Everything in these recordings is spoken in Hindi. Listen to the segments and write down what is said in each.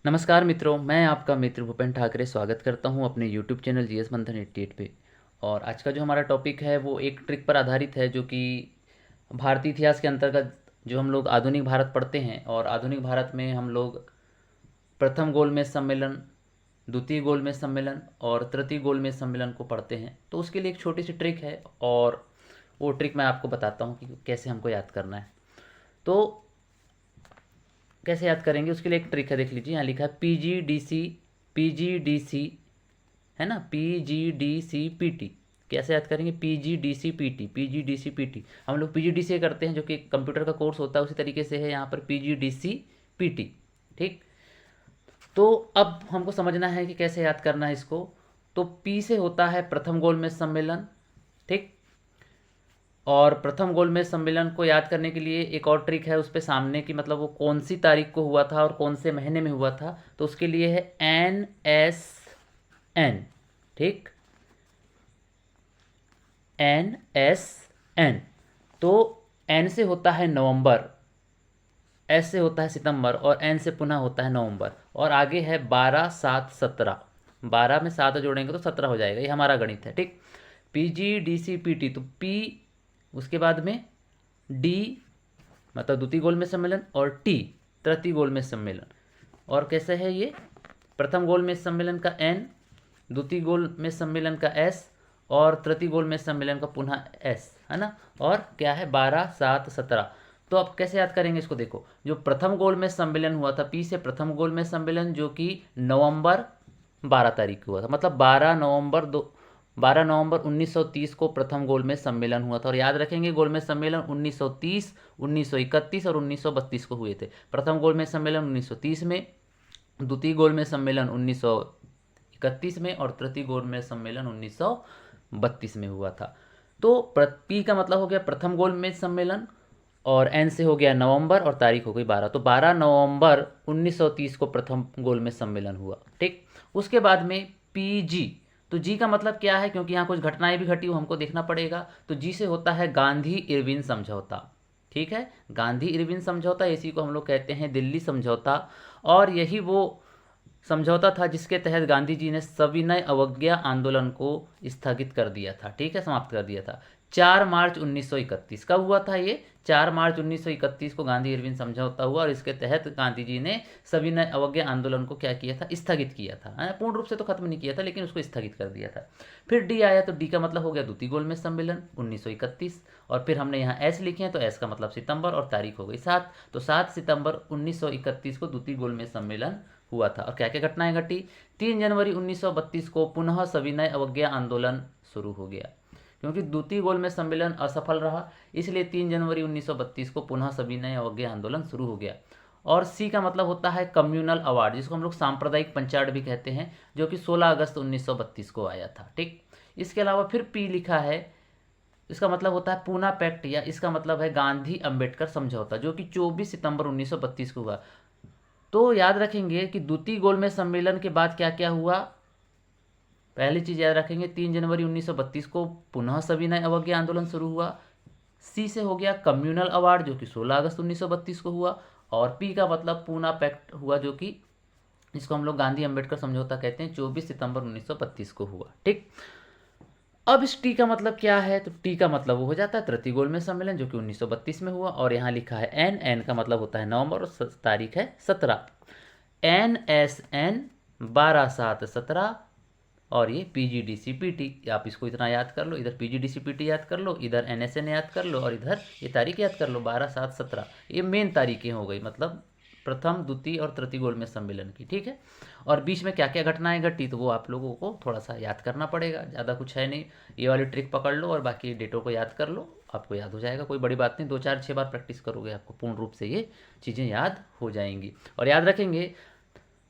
नमस्कार मित्रों, मैं आपका मित्र भूपेन ठाकरे स्वागत करता हूं अपने YouTube चैनल जीएस मंथन 88 पे। और आज का जो हमारा टॉपिक है वो एक ट्रिक पर आधारित है जो कि भारतीय इतिहास के अंतर्गत जो हम लोग आधुनिक भारत पढ़ते हैं। और आधुनिक भारत में हम लोग प्रथम गोलमेज सम्मेलन, द्वितीय गोलमेज सम्मेलन और तृतीय गोलमेज सम्मेलन को पढ़ते हैं। तो उसके लिए एक छोटी सी ट्रिक है और वो ट्रिक मैं आपको बताता हूँ कि कैसे हमको याद करना है। तो कैसे याद करेंगे उसके लिए एक ट्रिक है, देख लीजिए यहाँ लिखा है पी जी डी सी है ना, PGDCPT। कैसे याद करेंगे P G D C P T हम लोग PGDCA करते हैं जो कि कंप्यूटर का कोर्स होता है, उसी तरीके से है यहाँ पर PGDCPT। ठीक, तो अब हमको समझना है कि कैसे याद करना है इसको। तो पी से होता है प्रथम गोलमेज सम्मेलन। ठीक, और प्रथम गोलमेज सम्मेलन को याद करने के लिए एक और ट्रिक है, उस पे सामने की मतलब वो कौन सी तारीख को हुआ था और कौन से महीने में हुआ था, तो उसके लिए है NSN। ठीक, NSN। तो N से होता है नवंबर, S से होता है सितंबर और N से पुनः होता है नवंबर। और आगे है 12 7 17, 12 में 7 जोड़ेंगे तो 17 हो जाएगा, ये हमारा गणित है। ठीक, PGDCPT, तो P उसके बाद में D मतलब द्वितीय गोलमेज सम्मेलन और T तृतीय गोलमेज सम्मेलन। और कैसे है ये, प्रथम गोलमेज सम्मेलन का N, द्वितीय गोलमेज सम्मेलन का S और तृतीय गोलमेज सम्मेलन का पुनः S, है ना। और क्या है 12 7 17। तो अब कैसे याद करेंगे इसको, देखो जो प्रथम गोलमेज सम्मेलन हुआ था पी से प्रथम गोलमेज सम्मेलन जो कि नवंबर 12 तारीख को हुआ था, मतलब 12 नवंबर 1930 को प्रथम गोलमेज सम्मेलन हुआ था। और याद रखेंगे गोलमेज सम्मेलन 1930, 1931 और 1932 को हुए थे। प्रथम गोलमेज सम्मेलन 1930 में, द्वितीय गोलमेज सम्मेलन 1931 में और तृतीय गोलमेज सम्मेलन 1932 में हुआ था। तो पी का मतलब हो गया प्रथम गोलमेज सम्मेलन और एन से हो गया नवंबर और तारीख हो गई 12, तो 12 नवंबर 1930 को प्रथम गोलमेज सम्मेलन हुआ। ठीक, उसके बाद में PG, तो जी का मतलब क्या है, क्योंकि यहाँ कुछ घटनाएं भी घटी वो हमको देखना पड़ेगा। तो जी से होता है गांधी इरविन समझौता। ठीक है, गांधी इरविन समझौता, इसी को हम लोग कहते हैं दिल्ली समझौता। और यही वो समझौता था जिसके तहत गांधी जी ने सविनय अवज्ञा आंदोलन को स्थगित कर दिया था। ठीक है, समाप्त कर दिया था। 4 मार्च 1931 कब हुआ था ये, 4 मार्च 1931 को गांधी इरविन समझौता हुआ और इसके तहत गांधी जी ने सविनय अवज्ञा आंदोलन को क्या किया था, स्थगित किया था। पूर्ण रूप से तो खत्म नहीं किया था लेकिन उसको स्थगित कर दिया था। फिर डी आया, तो डी का मतलब हो गया द्वितीय गोलमेज सम्मेलन 1931। और फिर हमने यहाँ एस लिखे हैं तो एस का मतलब सितंबर और तारीख हो गई 7, तो 7 सितंबर 1931 को द्वितीय गोलमेज सम्मेलन हुआ था। और क्या क्या घटनाएं घटी, 3 जनवरी 1932 को पुनः सविनय अवज्ञा आंदोलन शुरू हो गया, क्योंकि द्वितीय गोलमेज सम्मेलन असफल रहा इसलिए 3 जनवरी 1932 को पुनः सविनय अवज्ञा आंदोलन शुरू हो गया। और सी का मतलब होता है कम्युनल अवार्ड, जिसको हम लोग सांप्रदायिक पंचायत भी कहते हैं, जो कि 16 अगस्त 1932 को आया था। ठीक, इसके अलावा फिर पी लिखा है, इसका मतलब होता है पूना पैक्ट, या इसका मतलब है गांधी अंबेडकर समझौता, जो कि 24 सितंबर 1932 को हुआ। तो याद रखेंगे कि द्वितीय गोलमेज सम्मेलन के बाद क्या क्या हुआ, पहली चीज याद रखेंगे 3 जनवरी 1932 को पुनः सविनय अवज्ञा आंदोलन शुरू हुआ। सी से हो गया कम्युनल अवार्ड जो कि 16 अगस्त 1932 को हुआ। और पी का मतलब पूना पैक्ट हुआ जो कि जिसको हम लोग गांधी अंबेडकर समझौता कहते हैं, 24 सितंबर 1932 को हुआ। ठीक, अब इस टी का मतलब क्या है, तो टी का मतलब वो हो जाता है तृतीय गोलमेज सम्मेलन जो कि 1932 में हुआ। और यहाँ लिखा है एन, एन का मतलब होता है नवंबर और तारीख है 17। NSN 12 7 17। और ये PGDCPT, आप इसको इतना याद कर लो, इधर PGDCPT याद कर लो, इधर NSN याद कर लो और इधर ये तारीख याद कर लो 12 7 17। ये मेन तारीखें हो गई, मतलब प्रथम द्वितीय और तृतीय गोलमेज सम्मेलन की। ठीक है, और बीच में क्या क्या घटनाएं घटी तो वो आप लोगों को थोड़ा सा याद करना पड़ेगा, ज़्यादा कुछ है नहीं। ये वाली ट्रिक पकड़ लो और बाकी डेटों को याद कर लो, आपको याद हो जाएगा, कोई बड़ी बात नहीं। 2 4 6 बार प्रैक्टिस करोगे आपको पूर्ण रूप से ये चीज़ें याद हो जाएंगी। और याद रखेंगे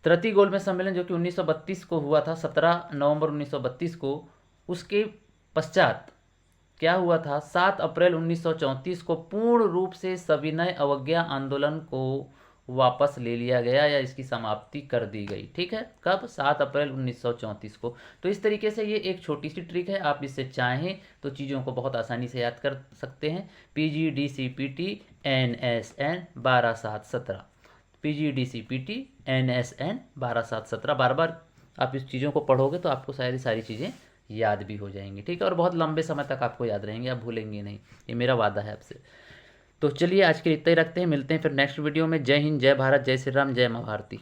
तृतीय गोलमेज सम्मेलन जो कि 1932 को हुआ था, 17 नवंबर 1932 को, उसके पश्चात क्या हुआ था, 7 अप्रैल 1934 को पूर्ण रूप से सविनय अवज्ञा आंदोलन को वापस ले लिया गया या इसकी समाप्ति कर दी गई। ठीक है, कब, 7 अप्रैल 1934 को। तो इस तरीके से ये एक छोटी सी ट्रिक है, आप इससे चाहें तो चीज़ों को बहुत आसानी से याद कर सकते हैं। PGDCPT NSN 12 7 17। PGDCPT NSN 12/7/17। बार बार आप इस चीज़ों को पढ़ोगे तो आपको सारी चीज़ें याद भी हो जाएंगी, ठीक है, और बहुत लंबे समय तक आपको याद रहेंगे, आप भूलेंगे नहीं, ये मेरा वादा है आपसे। तो चलिए आज के लिए इतना ही रखते हैं, मिलते हैं फिर नेक्स्ट वीडियो में। जय हिंद, जय भारत, जय श्री राम, जय माँ भारती।